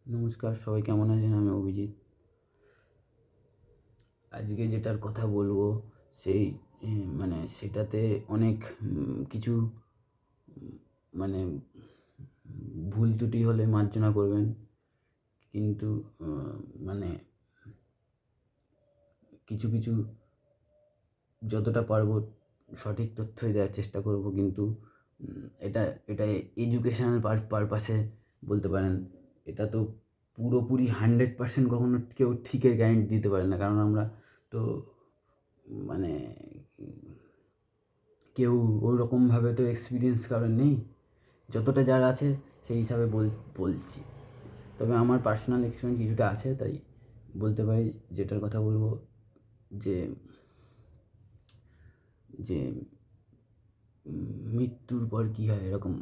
নমস্কার, সবাই কেমন আছেন? আমি অভিজিৎ। আজকে যেটার কথা বলবো সেই সেটাতে অনেক কিছু মানে ভুল ত্রুটি হলে মার্জনা করবেন। কিন্তু মানে কিছু যতটা পারবো সঠিক তথ্যই দেওয়ার চেষ্টা করব। কিন্তু এটা এটা এডুকেশনাল পারপাসে বলতে পারেন। এটা তো পুরোপুরি 100% কখনো কেউ ঠিকের গ্যারান্টি দিতে পারে না, কারণ আমরা তো মানে কেউ ওই রকমভাবে তো এক্সপিরিয়েন্স কারোর নেই। যতটা যার আছে সেই হিসাবে বলছি। তবে আমার পার্সোনাল এক্সপিরিয়েন্স কিছুটা আছে, তাই বলতে পারি। যেটার কথা বলবো যে যে মৃত্যুর পর কী হয়, এরকম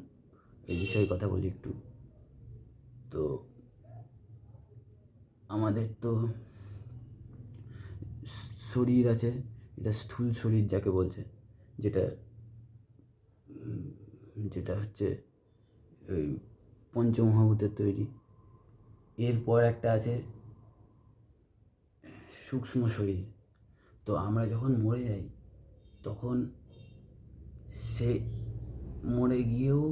এই বিষয়ে কথা বলি একটু। তো আমাদের তো শরীর আছে, এটা স্থূল শরীর যাকে বলছে, যেটা যেটা হচ্ছে ওই পঞ্চমহাভূতের তৈরি। এরপর একটা আছে সূক্ষ্ম শরীর। তো আমরা যখন মরে যাই তখন সে মরে গিয়েও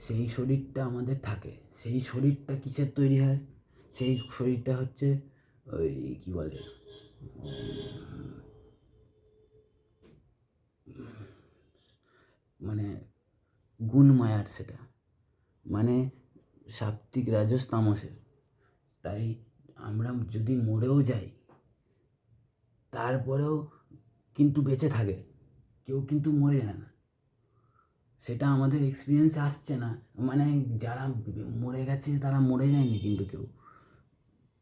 সেই শরীরটা আমাদের থাকে। সেই শরীরটা কিসের তৈরি হয়? সেই শরীরটা হচ্ছে ওই কী বলে, মানে গুণমায়ার, সেটা মানে সাত্ত্বিক রাজস তামসের। তাই আমরা যদি মরেও যাই তারপরেও কিন্তু বেঁচে থাকে, কেউ কিন্তু মরে যায় না। সেটা আমাদের এক্সপিরিয়েন্সে আসছে না। মানে যারা মরে গেছে তারা মরে যায়নি, কিন্তু কেউ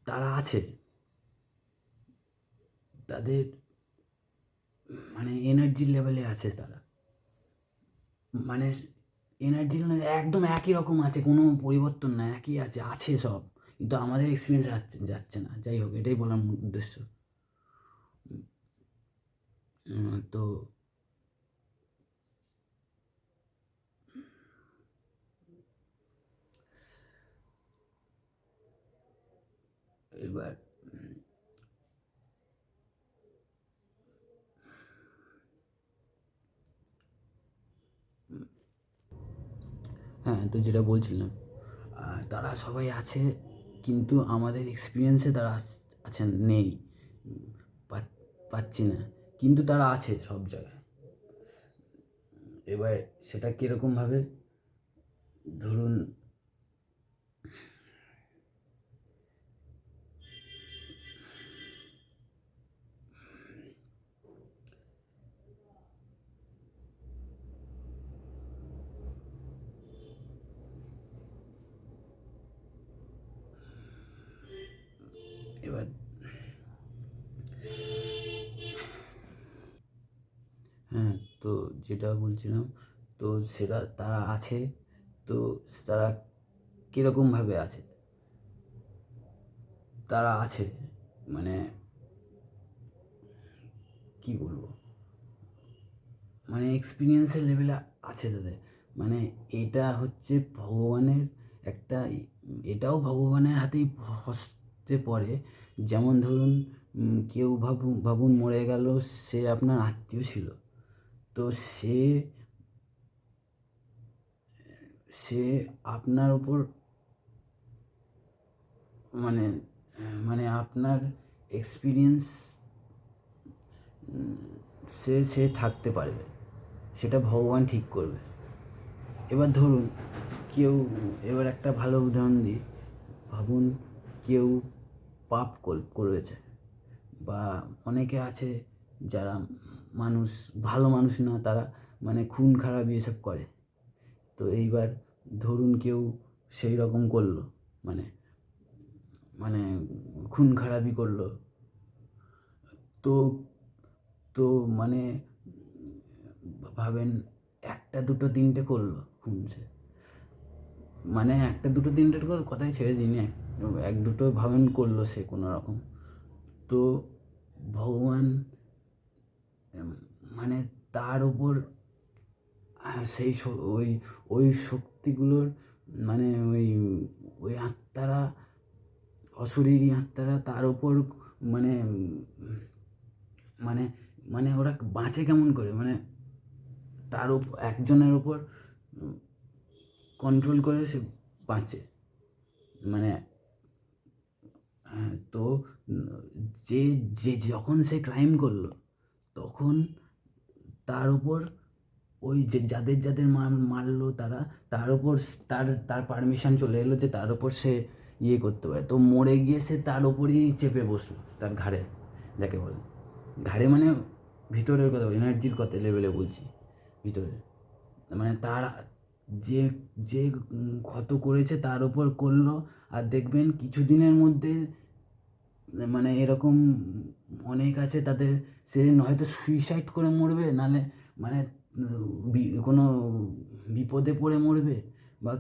তারা আছে। তাদের এনার্জির লেভেলে আছে তারা। মানে এনার্জি একদম একই রকম আছে, কোনো পরিবর্তন না, একই আছে সব। কিন্তু আমাদের এক্সপিরিয়েন্স যাচ্ছে না। যাই হোক, এটাই বলার উদ্দেশ্য। তো এবার হ্যাঁ, তো যেটা বলছিলাম, তারা সবাই আছে, কিন্তু আমাদের এক্সপিরিয়েন্সে তারা আছেন নেই, পাচ্ছি না, কিন্তু তারা আছে সব জায়গায়। এবার সেটা কীরকমভাবে, ধরুন এবার হ্যাঁ, তো যেটা বলছিলাম, তো সেটা তারা আছে। তো তারা কীরকমভাবে আছে, তারা আছে মানে কী বলবো, এক্সপিরিয়েন্সের লেভেলে আছে তাদের। মানে এটা হচ্ছে ভগবানের একটা, এটাও ভগবানের হাতেই হস্তে পড়ে। যেমন ধরুন, কেউ ভাবুন মরে গেল, সে আপনার আত্মীয় ছিল। তো সে সে আপনার ওপর মানে আপনার এক্সপিরিয়েন্স সে থাকতে পারবে, সেটা ভগবান ঠিক করবে। এবার ধরুন কেউ, এবার একটা ভালো উদাহরণ দিই। ভাবুন কেউ পাপ করেছে, বা অনেকে আছে যারা ভালো মানুষ না, তারা খুন খারাপি এসব করে। তো এইবার ধরুন কেউ সেই রকম করলো, মানে মানে খুন খারাপি করলো। তো তো ভাবেন একটা দুটো তিনটে করলো খুন, সে একটা দুটো তিনটের কথাই ছেড়ে দিন, এক দুটো ভাবেন করলো সে কোনো রকম। তো ভগবান তার উপর সেই ওই ওই শক্তিগুলোর, মানে ওই ওই আত্মারা অশরীরী আত্মারা তার ওপর মানে মানে মানে ওরা বাঁচে কেমন করে, মানে তার একজনের ওপর কন্ট্রোল করে সে বাঁচে। মানে তো যে যে যখন সে ক্রাইম করলো তখন তার ওপর ওই যে যাদের যাদের মারলো তার ওপর তার পারমিশন চলে এলো যে তার ওপর সে ইয়ে করতে পারে। তো মরে গিয়ে সে তার ওপরই চেপে বসলো, তার ঘাড়ে, যাকে বলে ঘাড়ে মানে ভিতরের কথা, এনার্জির কথা লেভেলে বলছি, ভিতরে মানে তার যে যে ক্ষত করেছে তার ওপর করলো। আর দেখবেন কিছুদিনের মধ্যে মানে এরকম অনেক আছে তাদের, সে হয়তো সুইসাইড করে মরবে, নাহলে মানে কোনো বিপদে পড়ে মরবে, বা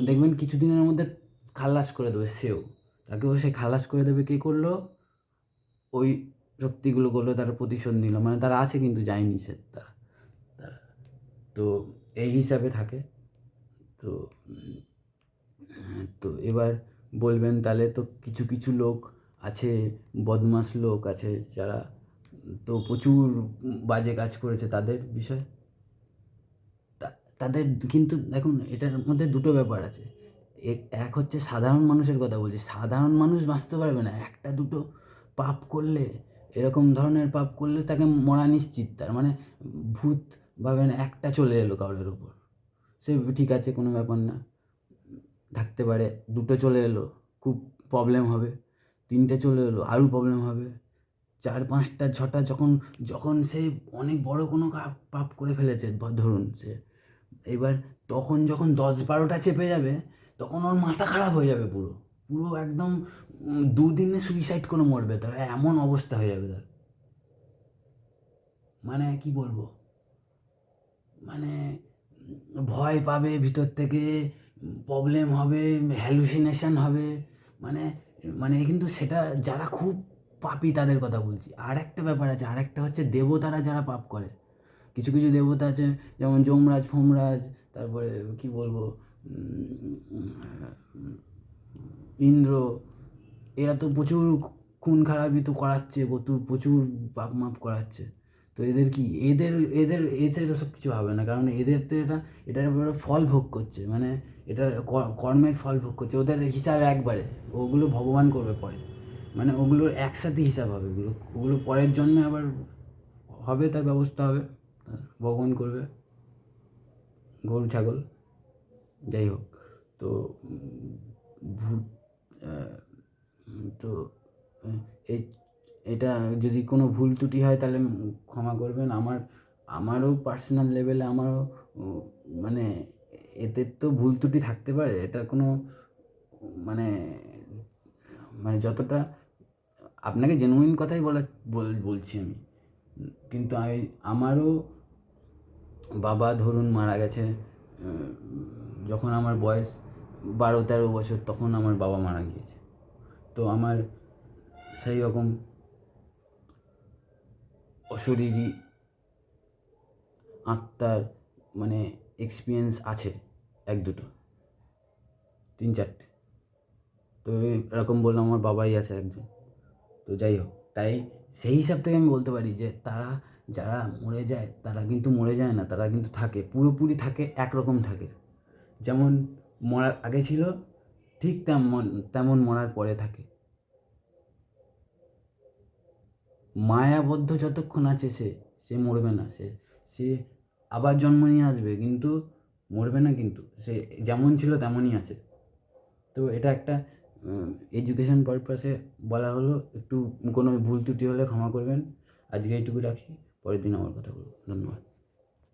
দেখবেন কিছুদিনের মধ্যে খালাস করে দেবে তাকেও সে খালাস করে দেবে। কে করলো? ওই শক্তিগুলো করলো, তারা প্রতিশোধ নিল, মানে তারা আছে কিন্তু যায়নি সে তারা। তো এই হিসাবে থাকে। তো তো এবার বলবেন তাহলে তো কিছু কিছু লোক আছে, বদমাশ লোক আছে যারা তো প্রচুর বাজে কাজ করেছে তাদের বিষয়। তাদের কিন্তু দেখুন, এটার মধ্যে দুটো ব্যাপার আছে। এক হচ্ছে সাধারণ মানুষের কথা বলছি, সাধারণ মানুষ বাঁচতে পারবে না। একটা দুটো পাপ করলে, এরকম ধরনের পাপ করলে তাকে মরা নিশ্চিত। তার মানে ভূত ভাবেন একটা চলে এলো কারোর উপর, সে ঠিক আছে, কোনো ব্যাপার না, থাকতে পারে। দুটো চলে এলো, খুব প্রবলেম হবে। তিনটে চলে এলো, আরও প্রবলেম হবে। 4, 5টা 6টা যখন যখন সে অনেক বড় কোনো পাপ করে ফেলেছে ধরুন সে, এবার তখন যখন 10-12টা চেপে যাবে তখন ওর মাথা খারাপ হয়ে যাবে, পুরো পুরো একদম 2 দিনে সুইসাইড করে মরবে, তার এমন অবস্থা হয়ে যাবে তার। মানে কি বলবো, মানে ভয় পাবে ভিতর থেকে, প্রবলেম হবে, হ্যালুসিনেশন হবে, মানে মানে কিন্তু সেটা যারা খুব পাপী তাদের কথা বলছি। আর একটা ব্যাপার আছে, আর একটা হচ্ছে দেবতারা যারা পাপ করে। কিছু কিছু দেবতা আছে, যেমন যমরাজ ফোমরাজ, তারপরে কি বলবো, ইন্দ্র, এরা তো প্রচুর খুন খারাপি তো করাচ্ছে, প্রচুর পাপ মাপ করাচ্ছে। তো এদের কি, এদের এদের এছাড়া সব কিছু হবে না, কারণ এদের তো এটার ব্যাপারে ফল ভোগ করছে, মানে এটা কর্মের ফল ভোগ করছে। ওদের হিসাব একবারে, ওগুলো ভগবান করবে পরে, মানে ওগুলোর একসাথে হিসাব হবে, ওগুলো পরের জন্মে আবার হবে, তার ব্যবস্থা হবে, ভগবান করবে, গরু ছাগল যাই হোক। তো ভূত, তো এই এটা যদি কোনো ভুল ত্রুটি হয় তাহলে ক্ষমা করবেন। আমারও পার্সোনাল লেভেলে আমারও মানে এতে তো ভুল ত্রুটি থাকতে পারে, এটা কোনো মানে মানে যতটা আপনাকে জেনুইন কথাই বলছি আমি। কিন্তু আমারও বাবা ধরুন মারা গেছে যখন আমার বয়স 12-13 বছর, তখন আমার বাবা মারা গিয়েছে। তো আমার সেই রকম অশরীরী আত্মার মানে এক্সপিরিয়েন্স আছে 1-2টো, 3-4টে। তো এরকম বললাম, আমার বাবাই আছে একজন। তো যাই হোক, তাই সেই হিসাব থেকে আমি বলতে পারি যে তারা যারা মরে যায় তারা কিন্তু মরে যায় না, তারা কিন্তু থাকে, পুরোপুরি থাকে, একরকম থাকে। যেমন মরার আগে ছিল ঠিক তেমন মরার পরে থাকে। মায়াবদ্ধ যতক্ষণ আছে সে মরবে না, সে আবার জন্ম নিয়ে আসবে, কিন্তু মরবে না, কিন্তু সে যেমন ছিল তেমনই আছে। তো এটা একটা এডুকেশন পারপাসে বলা হলো, একটু কোনো ভুল ত্রুটি হলে ক্ষমা করবেন। আজকে এইটুকু রাখি, পরের দিন আমার কথা বলবো। ধন্যবাদ।